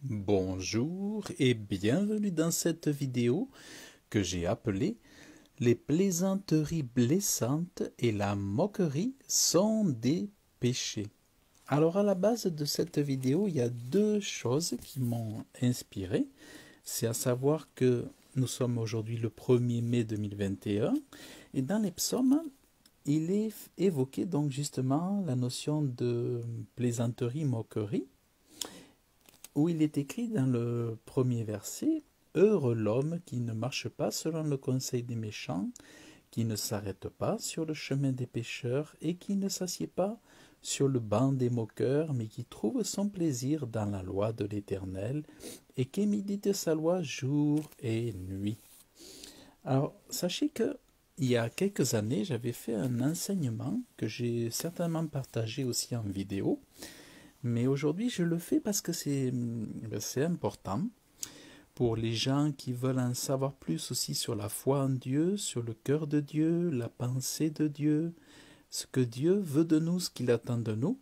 Bonjour et bienvenue dans cette vidéo que j'ai appelée Les plaisanteries blessantes et la moquerie sont des péchés. Alors à la base de cette vidéo, il y a deux choses qui m'ont inspiré. C'est à savoir que nous sommes aujourd'hui le 1er mai 2021 et dans les psaumes, il est évoqué donc justement la notion de plaisanterie, moquerie, où il est écrit dans le premier verset: Heureux l'homme qui ne marche pas selon le conseil des méchants, qui ne s'arrête pas sur le chemin des pécheurs et qui ne s'assied pas sur le banc des moqueurs, mais qui trouve son plaisir dans la loi de l'Éternel et qui médite sa loi jour et nuit. Alors, sachez que il y a quelques années, j'avais fait un enseignement que j'ai certainement partagé aussi en vidéo, mais aujourd'hui, je le fais parce que c'est important pour les gens qui veulent en savoir plus aussi sur la foi en Dieu, sur le cœur de Dieu, la pensée de Dieu, ce que Dieu veut de nous, ce qu'il attend de nous.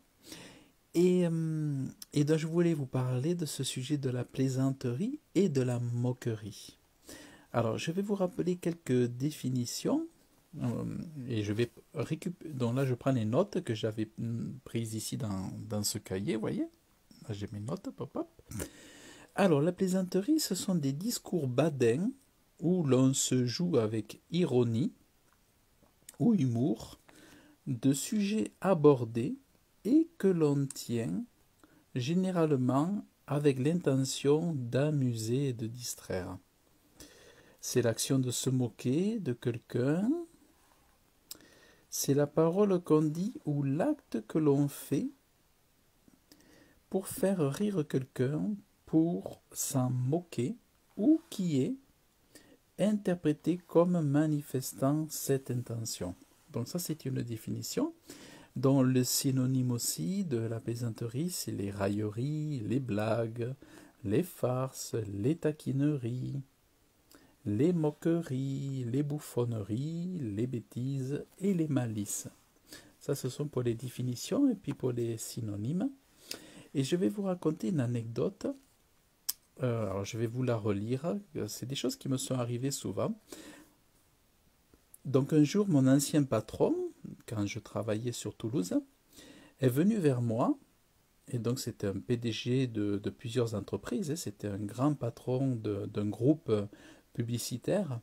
Et donc je voulais vous parler de ce sujet de la plaisanterie et de la moquerie. Alors, je vais vous rappeler quelques définitions et je vais récupérer. Donc là, je prends les notes que j'avais prises ici dans ce cahier, vous voyez. Là, j'ai mes notes, pop, pop. Alors, la plaisanterie, ce sont des discours badins où l'on se joue avec ironie ou humour de sujets abordés et que l'on tient généralement avec l'intention d'amuser et de distraire. C'est l'action de se moquer de quelqu'un, c'est la parole qu'on dit ou l'acte que l'on fait pour faire rire quelqu'un, pour s'en moquer, ou qui est interprété comme manifestant cette intention. Donc ça, c'est une définition dont le synonyme aussi de la plaisanterie, c'est les railleries, les blagues, les farces, les taquineries, les moqueries, les bouffonneries, les bêtises et les malices. Ça, ce sont pour les définitions et puis pour les synonymes. Et je vais vous raconter une anecdote. Alors, je vais vous la relire. C'est des choses qui me sont arrivées souvent. Donc, un jour, mon ancien patron, quand je travaillais sur Toulouse, est venu vers moi. Et donc, c'était un PDG de plusieurs entreprises. C'était un grand patron d'un groupe publicitaire.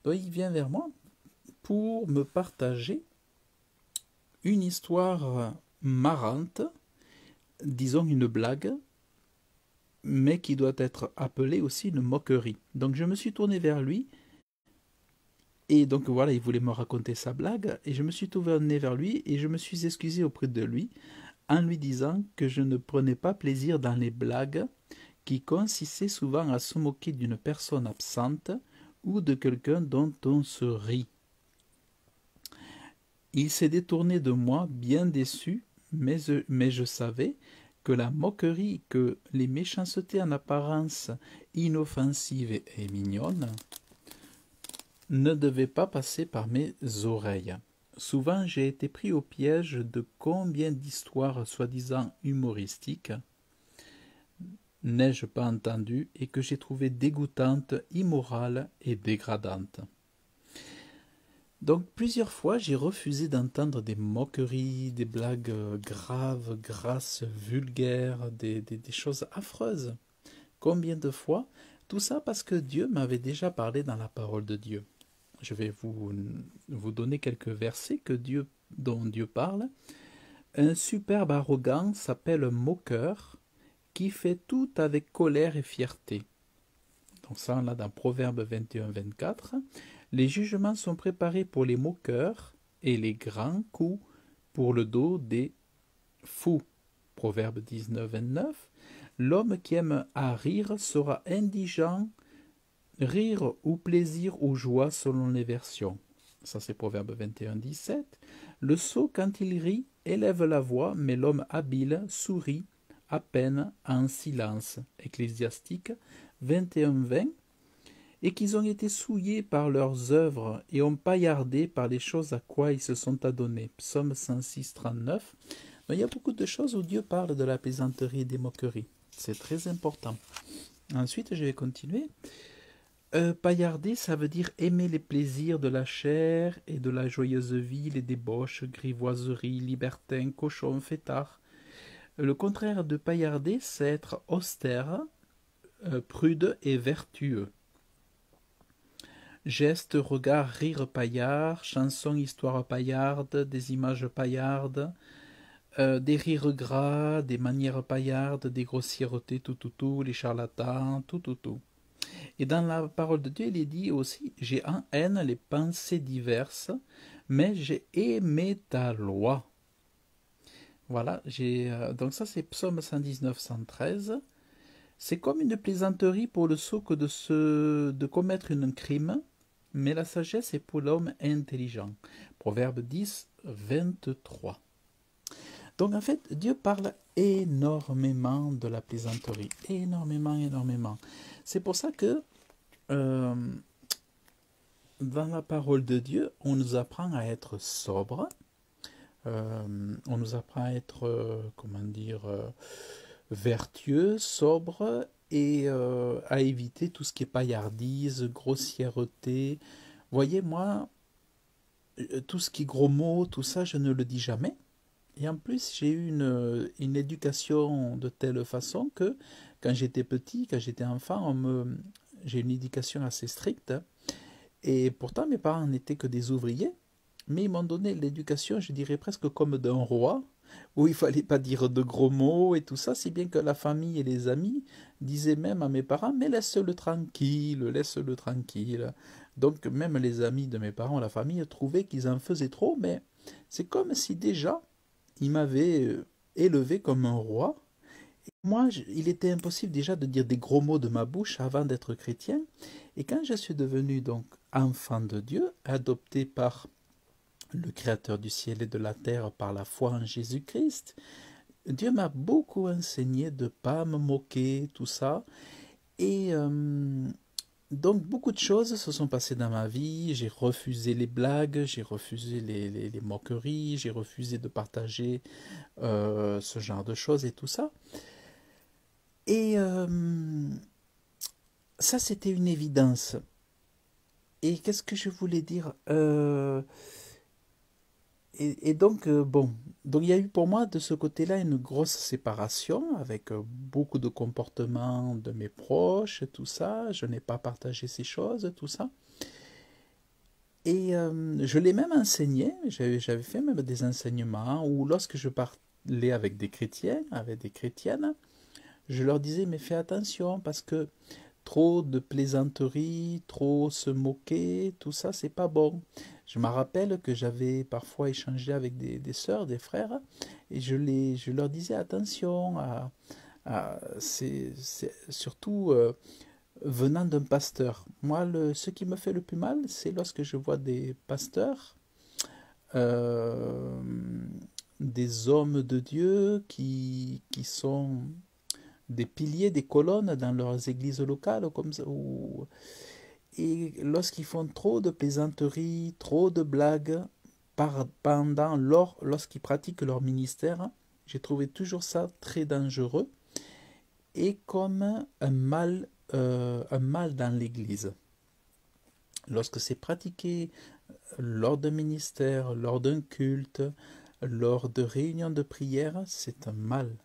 Donc, il vient vers moi pour me partager une histoire marrante, disons une blague, mais qui doit être appelée aussi une moquerie. Donc je me suis tourné vers lui, et donc voilà, il voulait me raconter sa blague, et je me suis tourné vers lui, et je me suis excusé auprès de lui, en lui disant que je ne prenais pas plaisir dans les blagues qui consistaient souvent à se moquer d'une personne absente ou de quelqu'un dont on se rit. Il s'est détourné de moi, bien déçu, mais je savais que la moquerie, que les méchancetés en apparence inoffensives et mignonnes ne devaient pas passer par mes oreilles. Souvent, j'ai été pris au piège de combien d'histoires soi-disant humoristiques n'ai-je pas entendues et que j'ai trouvées dégoûtantes, immorales et dégradantes. Donc plusieurs fois, j'ai refusé d'entendre des moqueries, des blagues graves, grasses, vulgaires, des choses affreuses. Combien de fois? Tout ça parce que Dieu m'avait déjà parlé dans la parole de Dieu. Je vais vous donner quelques versets dont Dieu parle. Un superbe arrogant s'appelle moqueur, qui fait tout avec colère et fierté. Donc ça, on l'a dans Proverbe 21-24. Les jugements sont préparés pour les moqueurs et les grands coups pour le dos des fous. Proverbe 19-29. L'homme qui aime à rire sera indigent, rire ou plaisir ou joie selon les versions. Ça, c'est Proverbe 21-17. Le sot, quand il rit, élève la voix, mais l'homme habile sourit à peine en silence. Ecclésiastique 21-20. Et qu'ils ont été souillés par leurs œuvres et ont paillardé par les choses à quoi ils se sont adonnés. Psaume 106, 39. Donc, il y a beaucoup de choses où Dieu parle de la plaisanterie et des moqueries. C'est très important. Ensuite, je vais continuer. Paillarder, ça veut dire aimer les plaisirs de la chair et de la joyeuse vie, les débauches, grivoiseries, libertins, cochons, fêtards. Le contraire de paillarder, c'est être austère, prude et vertueux. Gestes, regards, rires paillards, chansons, histoires paillardes, des images paillardes, des rires gras, des manières paillardes, des grossièretés, tout, les charlatans, tout. Et dans la parole de Dieu, il est dit aussi, j'ai en haine les pensées diverses, mais j'ai aimé ta loi. Voilà, donc ça c'est Psaume 119, 113. C'est comme une plaisanterie pour le sot que de commettre un crime, mais la sagesse est pour l'homme intelligent. Proverbe 10, 23. Donc en fait, Dieu parle énormément de la plaisanterie. Énormément. C'est pour ça que dans la parole de Dieu, on nous apprend à être sobre. On nous apprend à être, vertueux, sobre et à éviter tout ce qui est paillardise, grossièreté. Voyez, moi, tout ce qui est gros mots, tout ça, je ne le dis jamais. Et en plus, j'ai eu une éducation de telle façon que quand j'étais petit, quand j'étais enfant, j'ai une éducation assez stricte. Et pourtant, mes parents n'étaient que des ouvriers. Mais ils m'ont donné l'éducation, je dirais presque comme d'un roi, où il fallait pas dire de gros mots et tout ça, si bien que la famille et les amis disaient même à mes parents, mais laisse-le tranquille, laisse-le tranquille. Donc même les amis de mes parents, la famille, trouvaient qu'ils en faisaient trop, mais c'est comme si déjà ils m'avaient élevé comme un roi. Et moi, il était impossible déjà de dire des gros mots de ma bouche avant d'être chrétien. Et quand je suis devenu donc enfant de Dieu, adopté par le Créateur du ciel et de la terre par la foi en Jésus-Christ, Dieu m'a beaucoup enseigné de ne pas me moquer, tout ça. Et donc beaucoup de choses se sont passées dans ma vie. J'ai refusé les blagues, j'ai refusé les moqueries, j'ai refusé de partager ce genre de choses et tout ça. Et ça, c'était une évidence. Et qu'est-ce que je voulais dire et donc, bon, donc il y a eu pour moi de ce côté-là une grosse séparation avec beaucoup de comportements de mes proches, tout ça. Je n'ai pas partagé ces choses, tout ça. Et je l'ai même enseigné, j'avais fait même des enseignements où lorsque je parlais avec des chrétiens, avec des chrétiennes, je leur disais, mais fais attention parce que trop de plaisanteries, trop se moquer, tout ça, c'est pas bon. Je me rappelle que j'avais parfois échangé avec des sœurs, des frères, et je leur disais attention c'est surtout venant d'un pasteur. Moi, ce qui me fait le plus mal, c'est lorsque je vois des pasteurs, euh, des hommes de Dieu qui sont des piliers, des colonnes dans leurs églises locales, comme ça, et lorsqu'ils font trop de plaisanteries, trop de blagues, lorsqu'ils pratiquent leur ministère, j'ai trouvé toujours ça très dangereux et comme un mal dans l'église. Lorsque c'est pratiqué lors d'un ministère, lors d'un culte, lors de réunions de prière, c'est un mal.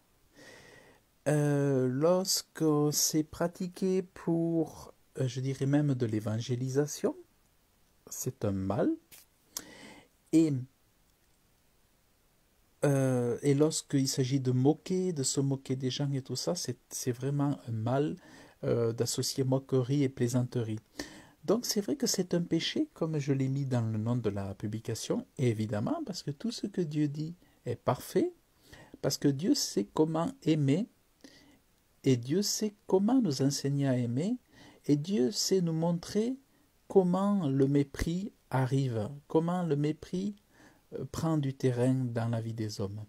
Lorsque c'est pratiqué pour, je dirais même de l'évangélisation, c'est un mal. Et, et lorsqu'il s'agit de se moquer des gens et tout ça, c'est vraiment un mal d'associer moquerie et plaisanterie. Donc c'est vrai que c'est un péché, comme je l'ai mis dans le nom de la publication, et évidemment, parce que tout ce que Dieu dit est parfait, parce que Dieu sait comment aimer, et Dieu sait comment nous enseigner à aimer, et Dieu sait nous montrer comment le mépris arrive, comment le mépris prend du terrain dans la vie des hommes.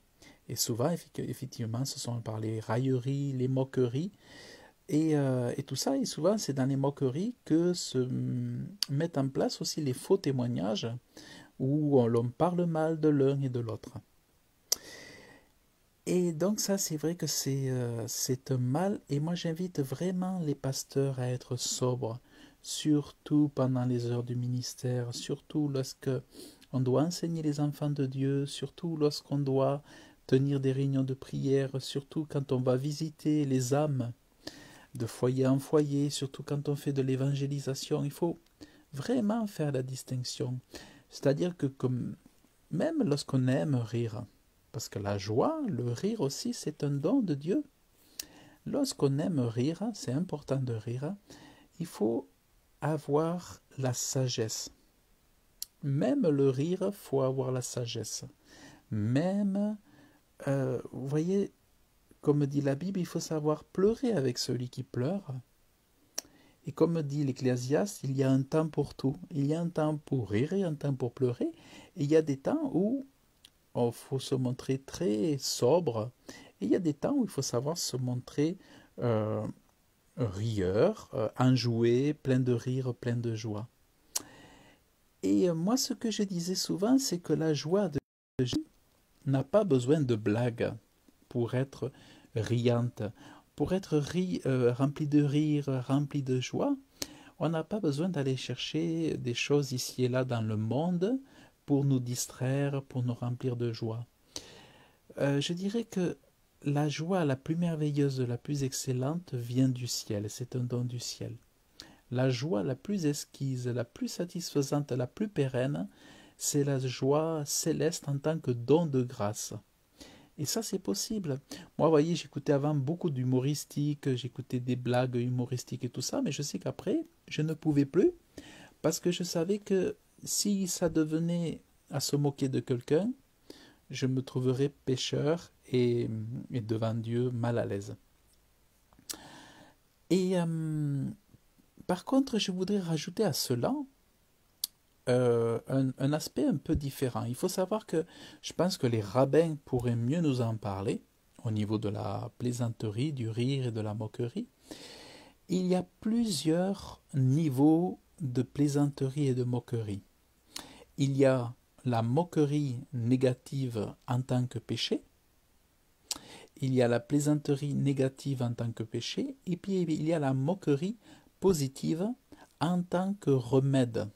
Et souvent, effectivement, ce sont par les railleries, les moqueries, et tout ça, et souvent, c'est dans les moqueries que se mettent en place aussi les faux témoignages, où l'on parle mal de l'un et de l'autre. Et donc ça, c'est vrai que c'est un mal. Et moi, j'invite vraiment les pasteurs à être sobres, surtout pendant les heures du ministère, surtout lorsque on doit enseigner les enfants de Dieu, surtout lorsqu'on doit tenir des réunions de prière, surtout quand on va visiter les âmes de foyer en foyer, surtout quand on fait de l'évangélisation. Il faut vraiment faire la distinction. C'est-à-dire que comme même lorsqu'on aime rire, parce que la joie, le rire aussi, c'est un don de Dieu. Lorsqu'on aime rire, c'est important de rire, il faut avoir la sagesse. Même le rire, il faut avoir la sagesse. Même, vous voyez, comme dit la Bible, il faut savoir pleurer avec celui qui pleure. Et comme dit l'Ecclésiaste, il y a un temps pour tout. Il y a un temps pour rire et un temps pour pleurer. Et il y a des temps où il faut se montrer très sobre. Et il y a des temps où il faut savoir se montrer euh, rieur, enjoué, plein de rire, plein de joie. Et moi, ce que je disais souvent, c'est que la joie de Jésus n'a pas besoin de blagues pour être riante, pour être rempli de rire, rempli de joie. On n'a pas besoin d'aller chercher des choses ici et là dans le monde pour nous distraire, pour nous remplir de joie. Je dirais que la joie la plus merveilleuse, la plus excellente vient du ciel, c'est un don du ciel. La joie la plus exquise, la plus satisfaisante, la plus pérenne, c'est la joie céleste en tant que don de grâce. Et ça, c'est possible. Moi, vous voyez, j'écoutais avant beaucoup d'humoristique, j'écoutais des blagues humoristiques et tout ça, mais je sais qu'après, je ne pouvais plus, parce que je savais que si ça devenait à se moquer de quelqu'un, je me trouverais pécheur et devant Dieu mal à l'aise. Et par contre, je voudrais rajouter à cela un aspect un peu différent. Il faut savoir que je pense que les rabbins pourraient mieux nous en parler au niveau de la plaisanterie, du rire et de la moquerie. Il y a plusieurs niveaux de plaisanterie et de moquerie. Il y a la moquerie négative en tant que péché, il y a la plaisanterie négative en tant que péché, et puis il y a la moquerie positive en tant que remède.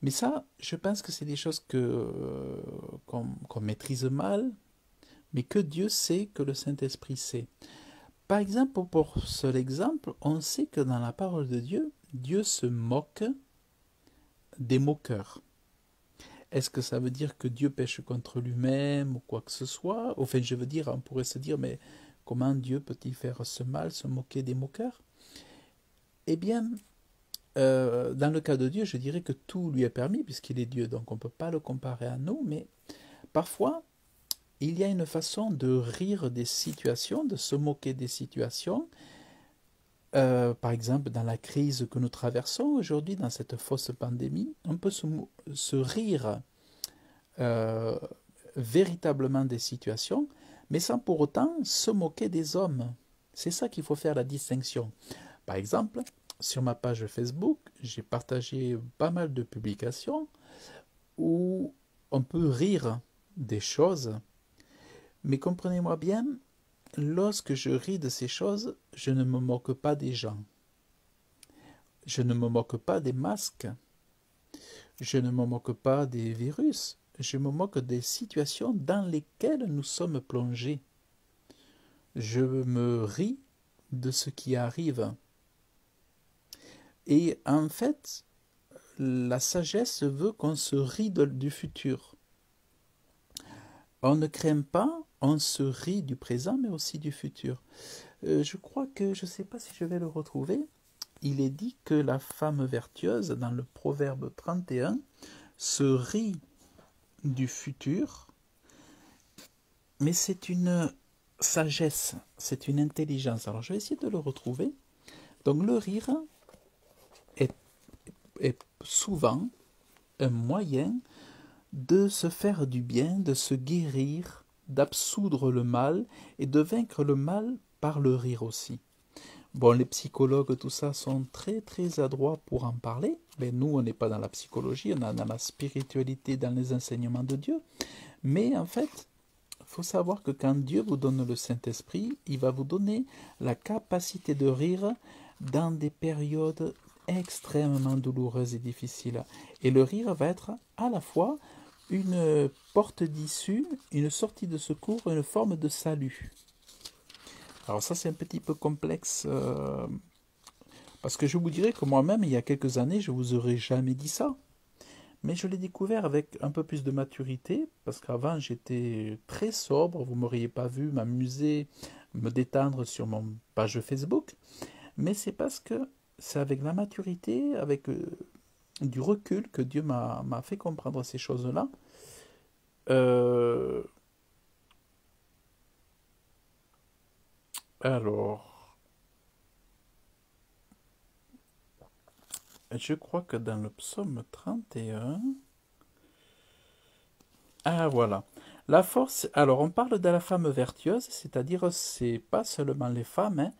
Mais ça, je pense que c'est des choses qu'on maîtrise mal, mais que Dieu sait, que le Saint-Esprit sait. Par exemple, pour seul exemple, on sait que dans la parole de Dieu, Dieu se moque des moqueurs. Est-ce que ça veut dire que Dieu pêche contre lui-même ou quoi que ce soit? Enfin, je veux dire, on pourrait se dire, mais comment Dieu peut-il faire ce mal, se moquer des moqueurs? Eh bien, dans le cas de Dieu, je dirais que tout lui est permis puisqu'il est Dieu, donc on ne peut pas le comparer à nous, mais parfois, il y a une façon de rire des situations, de se moquer des situations. Par exemple, dans la crise que nous traversons aujourd'hui, dans cette fausse pandémie, on peut se rire euh, véritablement des situations, mais sans pour autant se moquer des hommes. C'est ça qu'il faut faire la distinction. Par exemple, sur ma page Facebook, j'ai partagé pas mal de publications où on peut rire des choses, mais comprenez-moi bien, lorsque je ris de ces choses, je ne me moque pas des gens. Je ne me moque pas des masques. Je ne me moque pas des virus. Je me moque des situations dans lesquelles nous sommes plongés. Je me ris de ce qui arrive. Et en fait, la sagesse veut qu'on se rit du futur. On ne craint pas, on se rit du présent, mais aussi du futur. Je crois que, je ne sais pas si je vais le retrouver, il est dit que la femme vertueuse, dans le Proverbe 31, se rit du futur, mais c'est une sagesse, c'est une intelligence. Alors je vais essayer de le retrouver. Donc le rire est souvent un moyen de se faire du bien, de se guérir, d'absoudre le mal et de vaincre le mal par le rire aussi. Bon, les psychologues, tout ça, sont très très adroits pour en parler, mais nous, on n'est pas dans la psychologie, on est dans la spiritualité, dans les enseignements de Dieu. Mais en fait, faut savoir que quand Dieu vous donne le Saint-Esprit, il va vous donner la capacité de rire dans des périodes extrêmement douloureuses et difficiles. Et le rire va être à la fois une porte d'issue, une sortie de secours, une forme de salut. Alors ça, c'est un petit peu complexe, parce que je vous dirais que moi-même, il y a quelques années, je vous aurais jamais dit ça. Mais je l'ai découvert avec un peu plus de maturité, parce qu'avant j'étais très sobre, vous ne m'auriez pas vu m'amuser, me détendre sur mon page Facebook. Mais c'est parce que c'est avec la maturité, avec du recul que Dieu m'a fait comprendre ces choses-là. Euh, alors, je crois que dans le psaume 31... Ah voilà. La force, alors on parle de la femme vertueuse, c'est-à-dire c'est pas seulement les femmes, hein.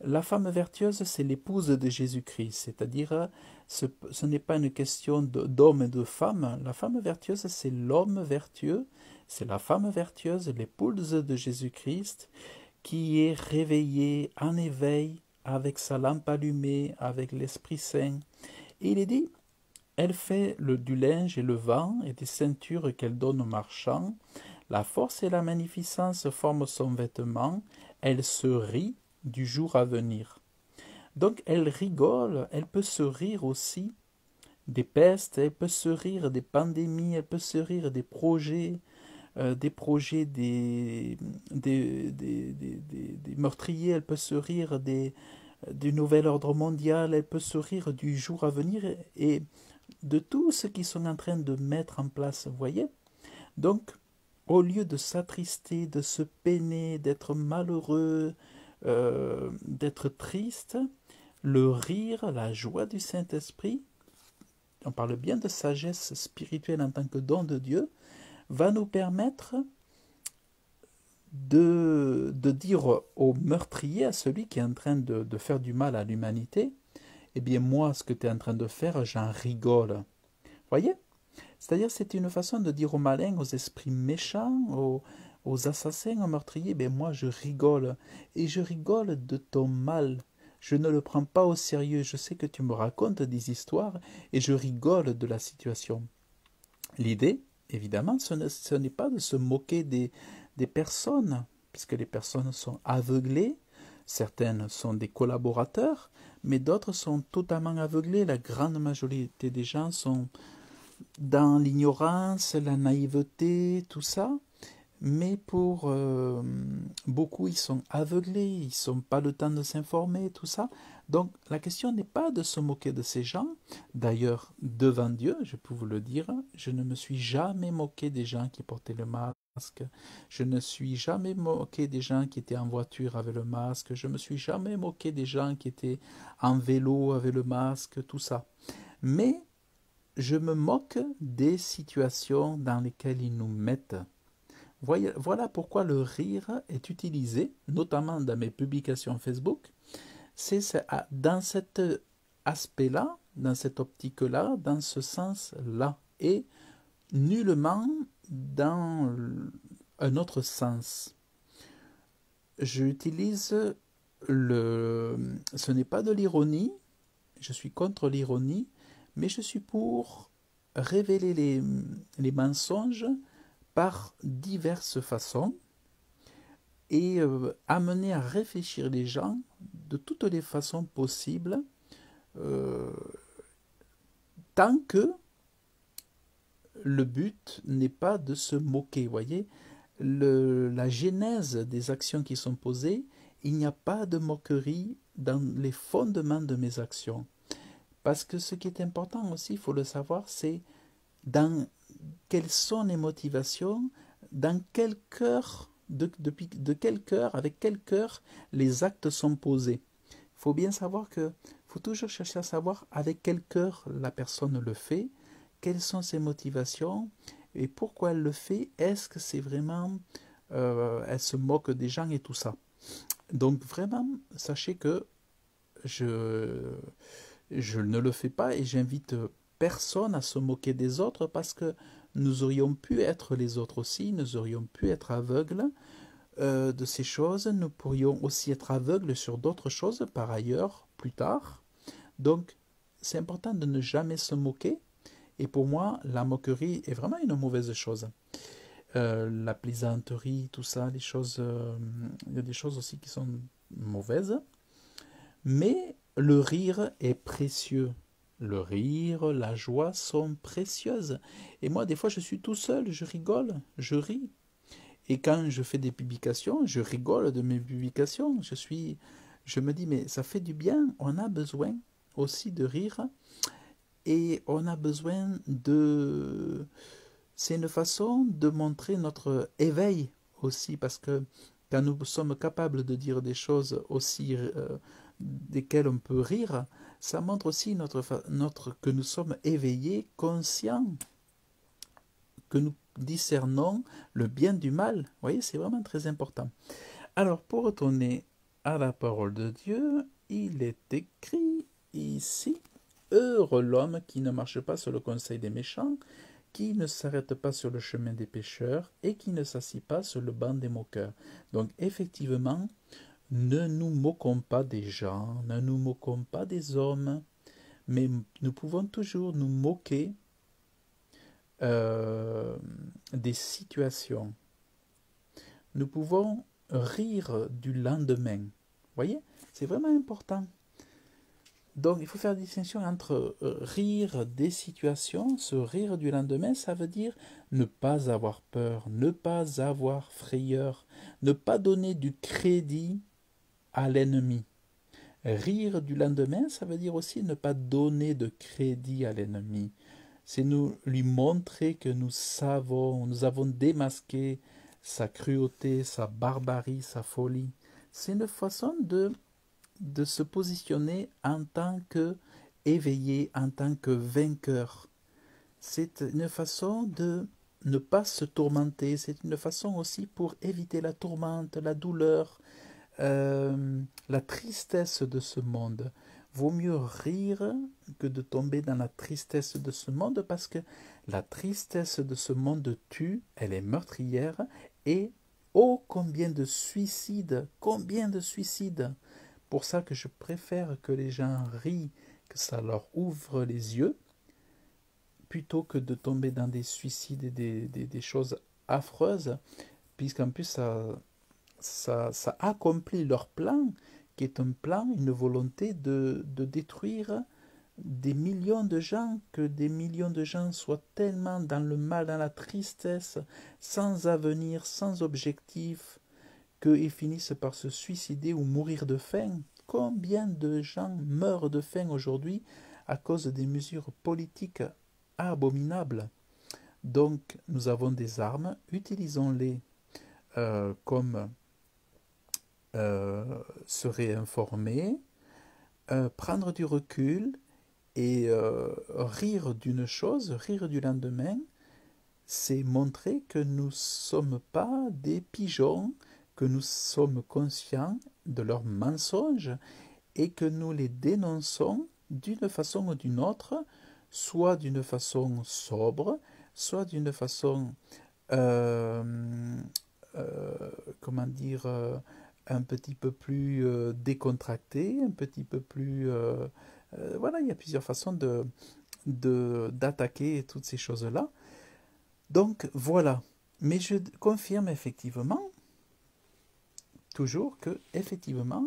La femme vertueuse, c'est l'épouse de Jésus-Christ, c'est-à-dire ce n'est pas une question d'homme et de femme. La femme vertueuse, c'est l'homme vertueux, c'est la femme vertueuse, l'épouse de Jésus-Christ, qui est réveillée en éveil, avec sa lampe allumée, avec l'Esprit Saint. Et il est dit, elle fait du linge et le vent et des ceintures qu'elle donne aux marchands. La force et la magnificence forment son vêtement. Elle se rit du jour à venir. Donc elle rigole, elle peut se rire aussi des pestes, elle peut se rire des pandémies, elle peut se rire des projets des meurtriers, elle peut se rire du nouvel ordre mondial, elle peut se rire du jour à venir et de tout ce qu'ils sont en train de mettre en place, vous voyez. Donc, au lieu de s'attrister, de se peiner, d'être malheureux, d'être triste, le rire, la joie du Saint-Esprit, on parle bien de sagesse spirituelle en tant que don de Dieu, va nous permettre de dire au meurtrier, à celui qui est en train de faire du mal à l'humanité, eh bien moi, ce que tu es en train de faire, j'en rigole. Voyez? C'est-à-dire, c'est une façon de dire aux malins, aux esprits méchants, aux assassins, aux meurtriers, ben moi je rigole. Et je rigole de ton mal. Je ne le prends pas au sérieux. Je sais que tu me racontes des histoires et je rigole de la situation. L'idée, évidemment, ce n'est pas de se moquer des personnes, puisque les personnes sont aveuglées. Certaines sont des collaborateurs, mais d'autres sont totalement aveuglées. La grande majorité des gens sont dans l'ignorance, la naïveté, tout ça. Mais pour beaucoup, ils sont aveuglés, ils n'ont pas le temps de s'informer, tout ça. Donc la question n'est pas de se moquer de ces gens. D'ailleurs, devant Dieu, je peux vous le dire, je ne me suis jamais moqué des gens qui portaient le masque. Je ne suis jamais moqué des gens qui étaient en voiture avec le masque. Je ne me suis jamais moqué des gens qui étaient en vélo avec le masque, tout ça. Mais je me moque des situations dans lesquelles ils nous mettent. Voilà pourquoi le rire est utilisé, notamment dans mes publications Facebook. C'est dans cet aspect-là, dans cette optique-là, dans ce sens-là, et nullement dans un autre sens. J'utilise ce n'est pas de l'ironie, je suis contre l'ironie, mais je suis pour révéler les mensonges par diverses façons et amener à réfléchir les gens de toutes les façons possibles, tant que le but n'est pas de se moquer. Voyez, la genèse des actions qui sont posées, il n'y a pas de moquerie dans les fondements de mes actions. Parce que ce qui est important aussi, il faut le savoir, c'est quelles sont les motivations, dans quel cœur, de quel cœur, avec quel cœur les actes sont posés. Il faut bien savoir que, faut toujours chercher à savoir avec quel cœur la personne le fait, quelles sont ses motivations et pourquoi elle le fait. Est-ce que c'est vraiment, elle se moque des gens et tout ça. Donc vraiment, sachez que je ne le fais pas et j'invite personne à se moquer des autres parce que nous aurions pu être les autres aussi, nous aurions pu être aveugles de ces choses, nous pourrions aussi être aveugles sur d'autres choses par ailleurs, plus tard. Donc, c'est important de ne jamais se moquer, et pour moi, la moquerie est vraiment une mauvaise chose. La plaisanterie, tout ça, il y a des choses aussi qui sont mauvaises, mais le rire est précieux. Le rire, la joie sont précieuses. Et moi, des fois, je suis tout seul, je rigole, je ris. Et quand je fais des publications, je rigole de mes publications. Je me dis, mais ça fait du bien. On a besoin aussi de rire. Et on a besoin de... C'est une façon de montrer notre éveil aussi. Parce que quand nous sommes capables de dire des choses aussi desquelles on peut rire, ça montre aussi que nous sommes éveillés, conscients, que nous discernons le bien du mal. Vous voyez, c'est vraiment très important. Alors, pour retourner à la parole de Dieu, il est écrit ici, « Heureux l'homme qui ne marche pas sur le conseil des méchants, qui ne s'arrête pas sur le chemin des pécheurs et qui ne s'assied pas sur le banc des moqueurs. » Donc, effectivement, ne nous moquons pas des gens, ne nous moquons pas des hommes, mais nous pouvons toujours nous moquer des situations. Nous pouvons rire du lendemain. Vous voyez, c'est vraiment important. Donc, il faut faire la distinction entre rire des situations, se rire du lendemain, ça veut dire ne pas avoir peur, ne pas avoir frayeur, ne pas donner du crédit à l'ennemi. Rire du lendemain, ça veut dire aussi ne pas donner de crédit à l'ennemi. C'est nous lui montrer que nous avons démasqué sa cruauté, sa barbarie, sa folie. C'est une façon de se positionner en tant que éveillé, en tant que vainqueur. C'est une façon de ne pas se tourmenter, c'est une façon aussi pour éviter la tourmente, la douleur, la tristesse de ce monde. Vaut mieux rire que de tomber dans la tristesse de ce monde, parce que la tristesse de ce monde tue, elle est meurtrière, et oh combien de suicides, combien de suicides. Pour ça que je préfère que les gens rient, que ça leur ouvre les yeux, plutôt que de tomber dans des suicides et des choses affreuses, puisqu'en plus ça accomplit leur plan, qui est un plan, une volonté de détruire des millions de gens, que des millions de gens soient tellement dans le mal, dans la tristesse, sans avenir, sans objectif, qu'ils finissent par se suicider ou mourir de faim. Combien de gens meurent de faim aujourd'hui à cause des mesures politiques abominables? Donc, nous avons des armes, utilisons-les comme se réinformer, prendre du recul et rire d'une chose, rire du lendemain, c'est montrer que nous ne sommes pas des pigeons, que nous sommes conscients de leurs mensonges et que nous les dénonçons d'une façon ou d'une autre, soit d'une façon sobre, soit d'une façon, comment dire, un petit peu plus décontractée, un petit peu plus... voilà, il y a plusieurs façons d'attaquer toutes ces choses-là. Donc voilà, mais je confirme effectivement, toujours que effectivement,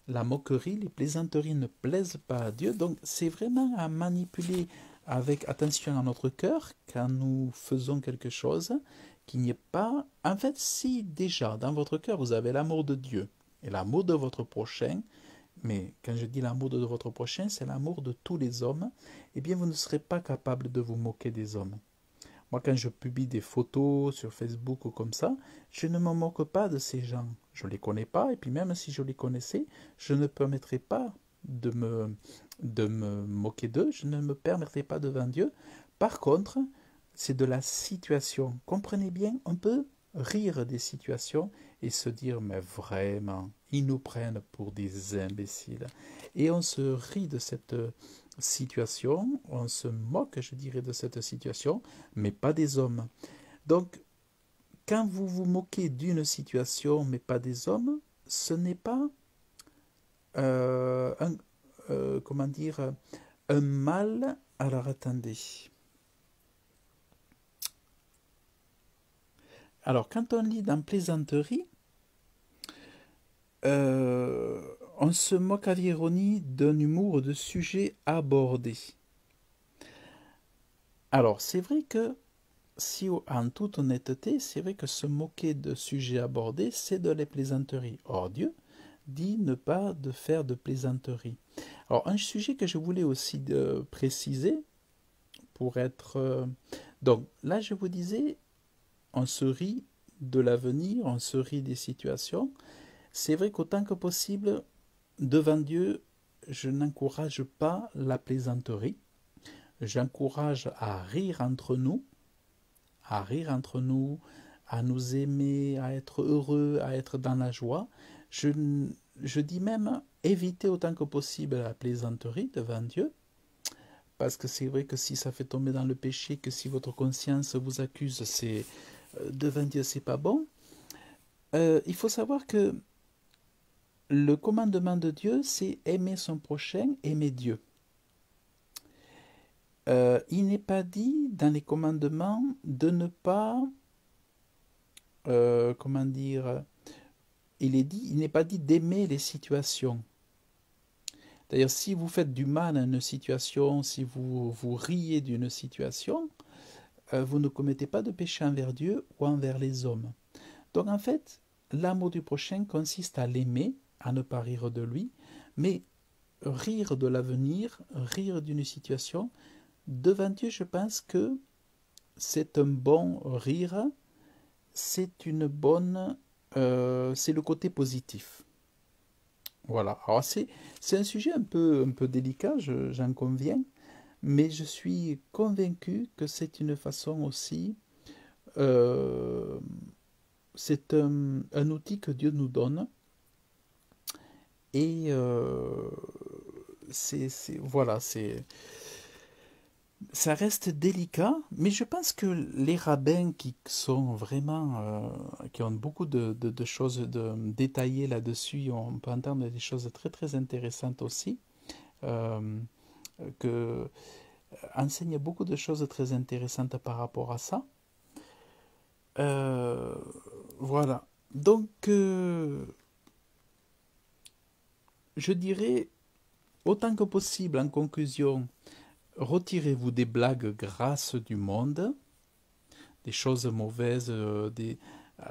la moquerie, les plaisanteries ne plaisent pas à Dieu, donc c'est vraiment à manipuler avec attention à notre cœur quand nous faisons quelque chose, qu'il n'y ait pas... En fait, si déjà dans votre cœur vous avez l'amour de Dieu et l'amour de votre prochain, mais quand je dis l'amour de votre prochain, c'est l'amour de tous les hommes, eh bien vous ne serez pas capable de vous moquer des hommes. Moi, quand je publie des photos sur Facebook ou comme ça, je ne me moque pas de ces gens. Je ne les connais pas, et puis même si je les connaissais, je ne permettrais pas de me moquer d'eux, je ne me permettrais pas devant Dieu. Par contre, c'est de la situation. Comprenez bien, on peut rire des situations et se dire, mais vraiment, ils nous prennent pour des imbéciles. Et on se rit de cette situation, on se moque, je dirais, de cette situation, mais pas des hommes. Donc, quand vous vous moquez d'une situation, mais pas des hommes, ce n'est pas comment dire, un mal. Alors attendez. Alors, quand on lit dans plaisanterie, on se moque avec ironie d'un humour de sujet abordé. Alors, c'est vrai que, si en toute honnêteté, c'est vrai que se moquer de sujets abordés, c'est de la plaisanterie. Or, Dieu dit ne pas de faire de plaisanterie. Alors, un sujet que je voulais aussi préciser, pour être... donc, là, je vous disais, on se rit de l'avenir, on se rit des situations. C'est vrai qu'autant que possible, devant Dieu, je n'encourage pas la plaisanterie. J'encourage à rire entre nous, à nous aimer, à être heureux, à être dans la joie. Je dis même éviter autant que possible la plaisanterie devant Dieu, parce que c'est vrai que si ça fait tomber dans le péché, que si votre conscience vous accuse, c'est devant Dieu, c'est pas bon. Il faut savoir que le commandement de Dieu, c'est aimer son prochain, aimer Dieu. Il n'est pas dit dans les commandements de ne pas, comment dire, il n'est pas dit d'aimer les situations. D'ailleurs, si vous faites du mal à une situation, si vous vous riez d'une situation, vous ne commettez pas de péché envers Dieu ou envers les hommes. Donc en fait, l'amour du prochain consiste à l'aimer, à ne pas rire de lui, mais rire de l'avenir, rire d'une situation. Devant Dieu, je pense que c'est un bon rire, c'est une bonne, c'est le côté positif. Voilà. Alors c'est un sujet un peu délicat, j'en conviens, mais je suis convaincu que c'est une façon aussi, euh, c'est un outil que Dieu nous donne et voilà, ça reste délicat, mais je pense que les rabbins qui sont vraiment, qui ont beaucoup de choses détaillées là-dessus, on peut entendre des choses très très intéressantes aussi, euh, que enseignent beaucoup de choses très intéressantes par rapport à ça. Euh, voilà. Donc, je dirais, autant que possible, en conclusion, retirez-vous des blagues grasses du monde, des choses mauvaises,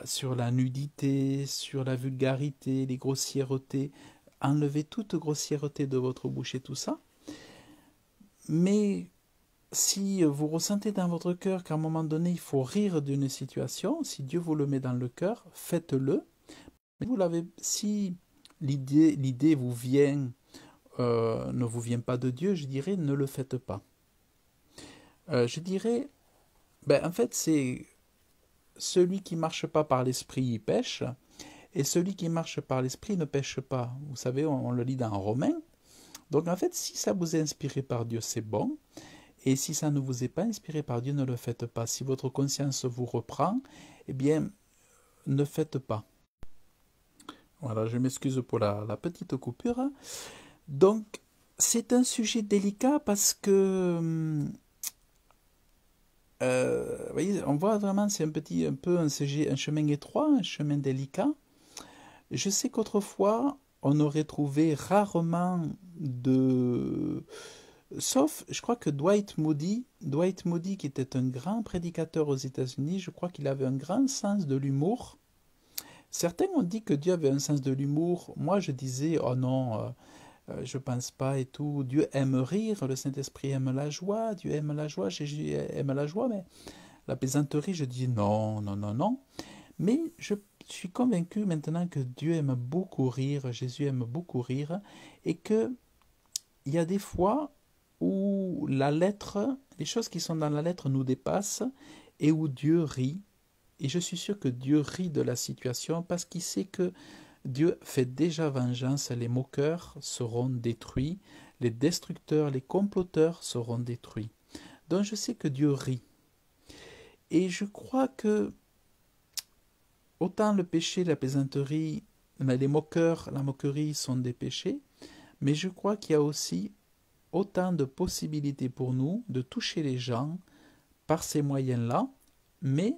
sur la nudité, sur la vulgarité, les grossièretés. Enlevez toute grossièreté de votre bouche et tout ça. Mais si vous ressentez dans votre cœur qu'à un moment donné, il faut rire d'une situation, si Dieu vous le met dans le cœur, faites-le. Si l'idée vous vient, ne vous vient pas de Dieu, je dirais ne le faites pas. Je dirais, en fait, c'est celui qui marche pas par l'esprit, il pêche, et celui qui marche par l'esprit ne pêche pas. Vous savez, on le lit dans Romains. Donc en fait, si ça vous est inspiré par Dieu, c'est bon. Et si ça ne vous est pas inspiré par Dieu, ne le faites pas. Si votre conscience vous reprend, eh bien, ne faites pas. Voilà, je m'excuse pour la petite coupure. Donc, c'est un sujet délicat parce que, vous voyez, on voit vraiment, c'est un peu un chemin étroit, un chemin délicat. Je sais qu'autrefois, on aurait trouvé rarement de... Sauf, je crois que Dwight Moody, qui était un grand prédicateur aux États-Unis, je crois qu'il avait un grand sens de l'humour. Certains ont dit que Dieu avait un sens de l'humour. Moi, je disais, oh non, je pense pas et tout. Dieu aime rire, le Saint-Esprit aime la joie, Dieu aime la joie, Jésus aime la joie, mais la plaisanterie, je dis non, non, non, non. Mais je suis convaincu maintenant que Dieu aime beaucoup rire, Jésus aime beaucoup rire, et que il y a des fois où la lettre, les choses qui sont dans la lettre nous dépassent, et où Dieu rit, Et je suis sûr que Dieu rit de la situation parce qu'il sait que Dieu fait déjà vengeance, les moqueurs seront détruits, les destructeurs, les comploteurs seront détruits. Donc je sais que Dieu rit. Et je crois que autant le péché, la plaisanterie, les moqueurs, la moquerie sont des péchés, mais je crois qu'il y a aussi autant de possibilités pour nous de toucher les gens par ces moyens-là, mais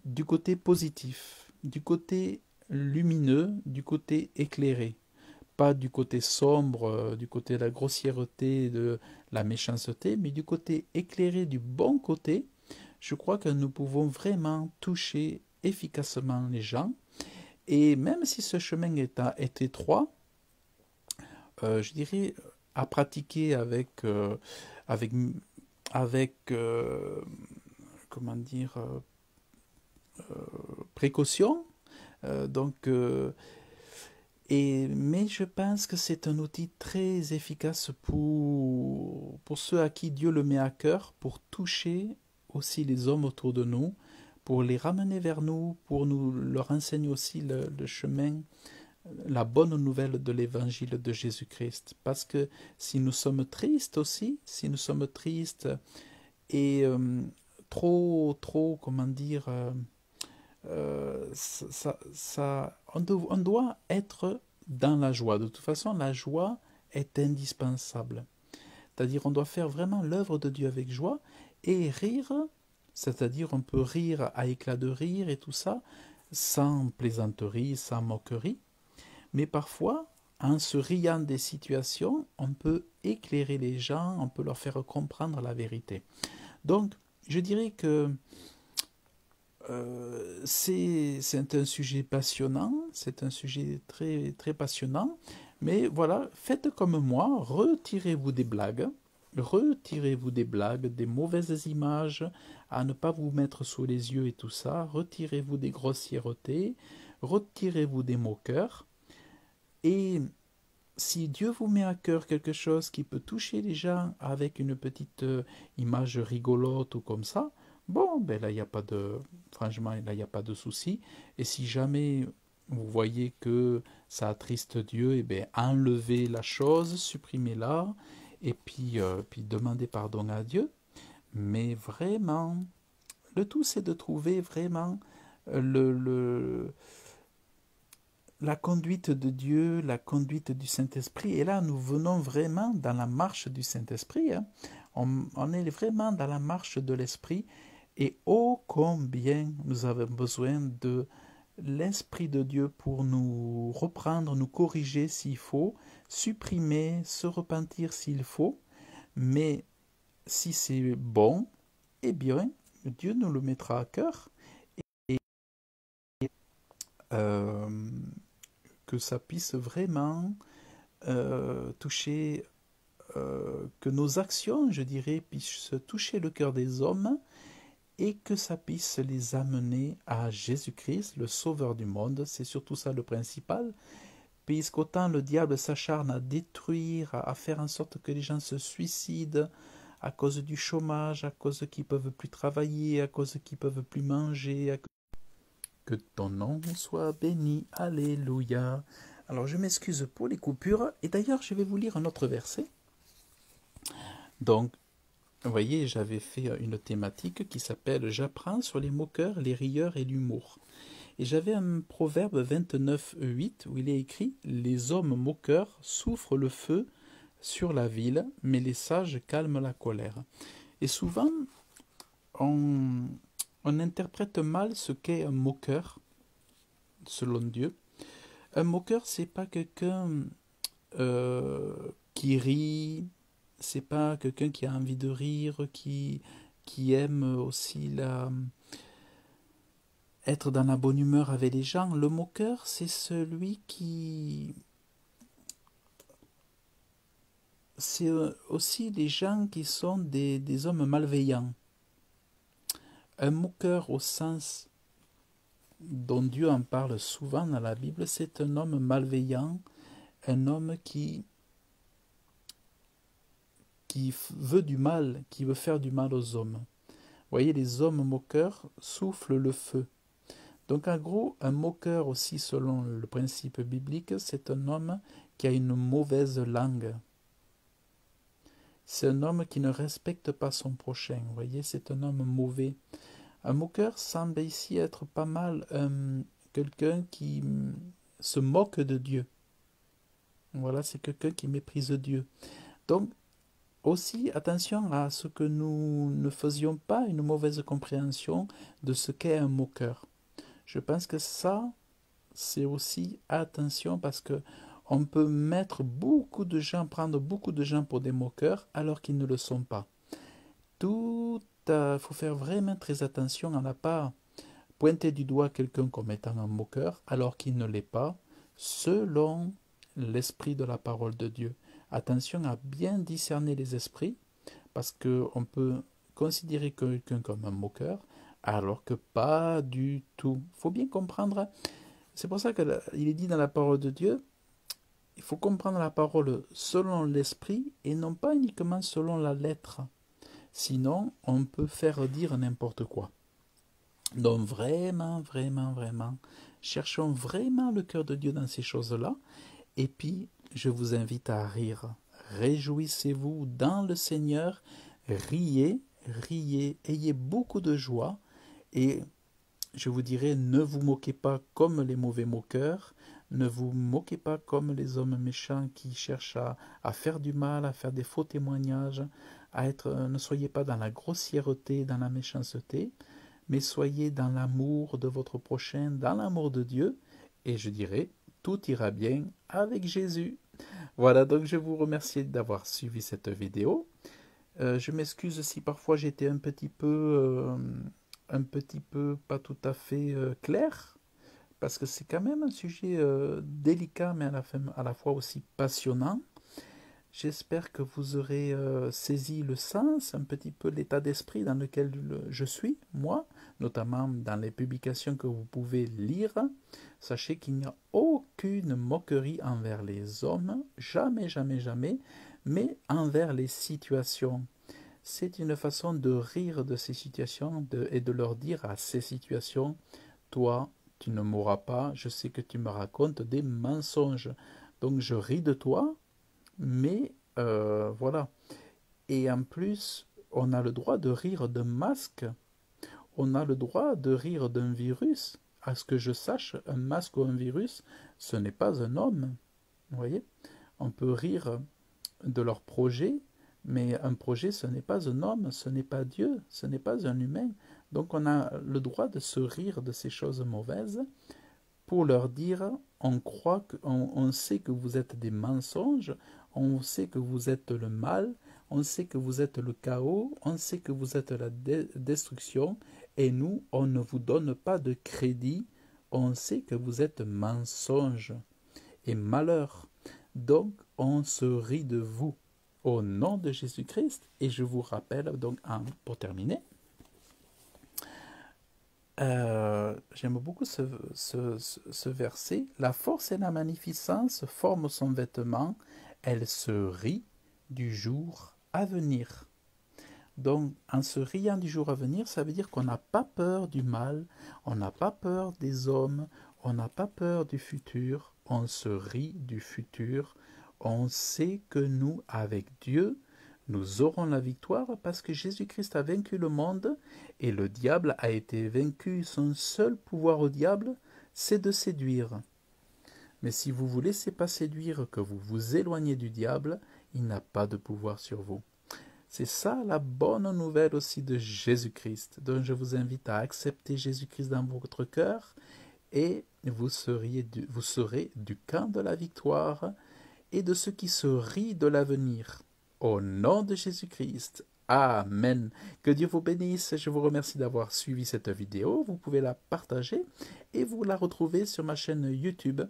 du côté positif, du côté lumineux, du côté éclairé, pas du côté sombre, du côté de la grossièreté, de la méchanceté, mais du côté éclairé, du bon côté. Je crois que nous pouvons vraiment toucher efficacement les gens. Et même si ce chemin est étroit, je dirais à pratiquer avec, avec comment dire, précaution. Donc, mais je pense que c'est un outil très efficace pour ceux à qui Dieu le met à cœur, pour toucher aussi les hommes autour de nous, pour les ramener vers nous, pour nous leur enseigner aussi le chemin, la bonne nouvelle de l'évangile de Jésus-Christ. Parce que si nous sommes tristes aussi, si nous sommes tristes et trop, comment dire, on doit être dans la joie. De toute façon, la joie est indispensable. C'est-à-dire, on doit faire vraiment l'œuvre de Dieu avec joie et rire, c'est-à-dire, on peut rire à éclat de rire et tout ça, sans plaisanterie, sans moquerie. Mais parfois, en se riant des situations, on peut éclairer les gens, on peut leur faire comprendre la vérité. Donc, je dirais que c'est un sujet passionnant, c'est un sujet très, très passionnant, mais voilà, faites comme moi, retirez-vous des blagues, des mauvaises images, à ne pas vous mettre sous les yeux et tout ça, retirez-vous des grossièretés, retirez-vous des moqueurs, et si Dieu vous met à cœur quelque chose qui peut toucher les gens avec une petite image rigolote ou comme ça, bon, ben là, il n'y a pas de, franchement, là, il n'y a pas de souci. Et si jamais vous voyez que ça attriste Dieu, eh bien, enlevez la chose, supprimez-la, et puis demandez pardon à Dieu. Mais vraiment, le tout, c'est de trouver vraiment la conduite de Dieu, la conduite du Saint-Esprit. Et là, nous venons vraiment dans la marche du Saint-Esprit. Hein. On est vraiment dans la marche de l'Esprit. Et ô combien nous avons besoin de l'Esprit de Dieu pour nous reprendre, nous corriger s'il faut, supprimer, se repentir s'il faut. Mais si c'est bon, eh bien, Dieu nous le mettra à cœur. Et euh, que ça puisse vraiment toucher, que nos actions, je dirais, puissent toucher le cœur des hommes et que ça puisse les amener à Jésus-Christ, le Sauveur du monde. C'est surtout ça le principal, puisqu'autant le diable s'acharne à détruire, à faire en sorte que les gens se suicident à cause du chômage, à cause qu'ils ne peuvent plus travailler, à cause qu'ils ne peuvent plus manger. Que ton nom soit béni. Alléluia. Alors je m'excuse pour les coupures. Et d'ailleurs, je vais vous lire un autre verset. Donc, vous voyez, j'avais fait une thématique qui s'appelle « J'apprends sur les moqueurs, les rieurs et l'humour ». Et j'avais un proverbe 29:8 où il est écrit « Les hommes moqueurs souffrent le feu sur la ville, mais les sages calment la colère ». Et souvent, on interprète mal ce qu'est un moqueur, selon Dieu. Un moqueur, c'est pas quelqu'un qui rit, c'est pas quelqu'un qui a envie de rire, qui aime aussi être dans la bonne humeur avec les gens. Le moqueur, c'est celui qui... C'est aussi les gens qui sont des hommes malveillants. Un moqueur au sens dont Dieu en parle souvent dans la Bible, c'est un homme malveillant, un homme qui veut du mal, qui veut faire du mal aux hommes. voyez, les hommes moqueurs soufflent le feu. Donc en gros, un moqueur aussi, selon le principe biblique, c'est un homme qui a une mauvaise langue. C'est un homme qui ne respecte pas son prochain. Vous voyez, c'est un homme mauvais. Un moqueur semble ici être pas mal quelqu'un qui se moque de Dieu. Voilà, c'est quelqu'un qui méprise Dieu. Donc, aussi, attention à ce que nous ne faisions pas une mauvaise compréhension de ce qu'est un moqueur. Je pense que ça, c'est aussi attention parce que on peut mettre beaucoup de gens, prendre beaucoup de gens pour des moqueurs alors qu'ils ne le sont pas. Il faut faire vraiment très attention à ne pas pointer du doigt quelqu'un comme étant un moqueur alors qu'il ne l'est pas, selon l'esprit de la parole de Dieu. Attention à bien discerner les esprits, parce qu'on peut considérer quelqu'un comme un moqueur, alors que pas du tout. Il faut bien comprendre, c'est pour ça qu'il est dit dans la parole de Dieu, il faut comprendre la parole selon l'esprit et non pas uniquement selon la lettre. Sinon, on peut faire dire n'importe quoi. Donc vraiment, vraiment, vraiment, cherchons vraiment le cœur de Dieu dans ces choses-là. Et puis, je vous invite à rire. Réjouissez-vous dans le Seigneur, riez, riez, ayez beaucoup de joie. Et je vous dirais, ne vous moquez pas comme les mauvais moqueurs, ne vous moquez pas comme les hommes méchants qui cherchent à faire du mal, à faire des faux témoignages, ne soyez pas dans la grossièreté, dans la méchanceté, mais soyez dans l'amour de votre prochain, dans l'amour de Dieu, et je dirais, tout ira bien avec Jésus. Voilà, donc je vous remercie d'avoir suivi cette vidéo. Je m'excuse si parfois j'étais un petit peu pas tout à fait clair, parce que c'est quand même un sujet délicat, mais à la fois aussi passionnant. J'espère que vous aurez saisi le sens, un petit peu l'état d'esprit dans lequel je suis, moi, notamment dans les publications que vous pouvez lire. Sachez qu'il n'y a aucune moquerie envers les hommes, jamais, jamais, jamais, mais envers les situations. C'est une façon de rire de ces situations et de leur dire à ces situations, toi, tu ne mourras pas, je sais que tu me racontes des mensonges. Donc je ris de toi, mais voilà. Et en plus, on a le droit de rire d'un masque. On a le droit de rire d'un virus. À ce que je sache, un masque ou un virus, ce n'est pas un homme. Vous voyez? On peut rire de leur projet, mais un projet, ce n'est pas un homme, ce n'est pas Dieu, ce n'est pas un humain. Donc on a le droit de se rire de ces choses mauvaises pour leur dire, on sait que vous êtes des mensonges, on sait que vous êtes le mal, on sait que vous êtes le chaos, on sait que vous êtes la destruction, et nous, on ne vous donne pas de crédit, on sait que vous êtes mensonges et malheur. Donc, on se rit de vous au nom de Jésus-Christ. Et je vous rappelle, donc, pour terminer, j'aime beaucoup ce verset. La force et la magnificence forment son vêtement. Elle se rit du jour à venir. Donc, en se riant du jour à venir, ça veut dire qu'on n'a pas peur du mal, on n'a pas peur des hommes, on n'a pas peur du futur, on se rit du futur. On sait que nous, avec Dieu, nous aurons la victoire parce que Jésus-Christ a vaincu le monde et le diable a été vaincu. Son seul pouvoir au diable, c'est de séduire. Mais si vous ne vous laissez pas séduire, que vous vous éloignez du diable, il n'a pas de pouvoir sur vous. C'est ça la bonne nouvelle aussi de Jésus-Christ. Donc je vous invite à accepter Jésus-Christ dans votre cœur et vous serez du camp de la victoire et de ceux qui se rient de l'avenir. Au nom de Jésus-Christ. Amen. Que Dieu vous bénisse. Je vous remercie d'avoir suivi cette vidéo. Vous pouvez la partager et vous la retrouvez sur ma chaîne YouTube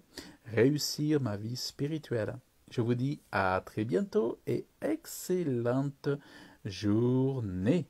Réussir ma vie spirituelle. Je vous dis à très bientôt et excellente journée.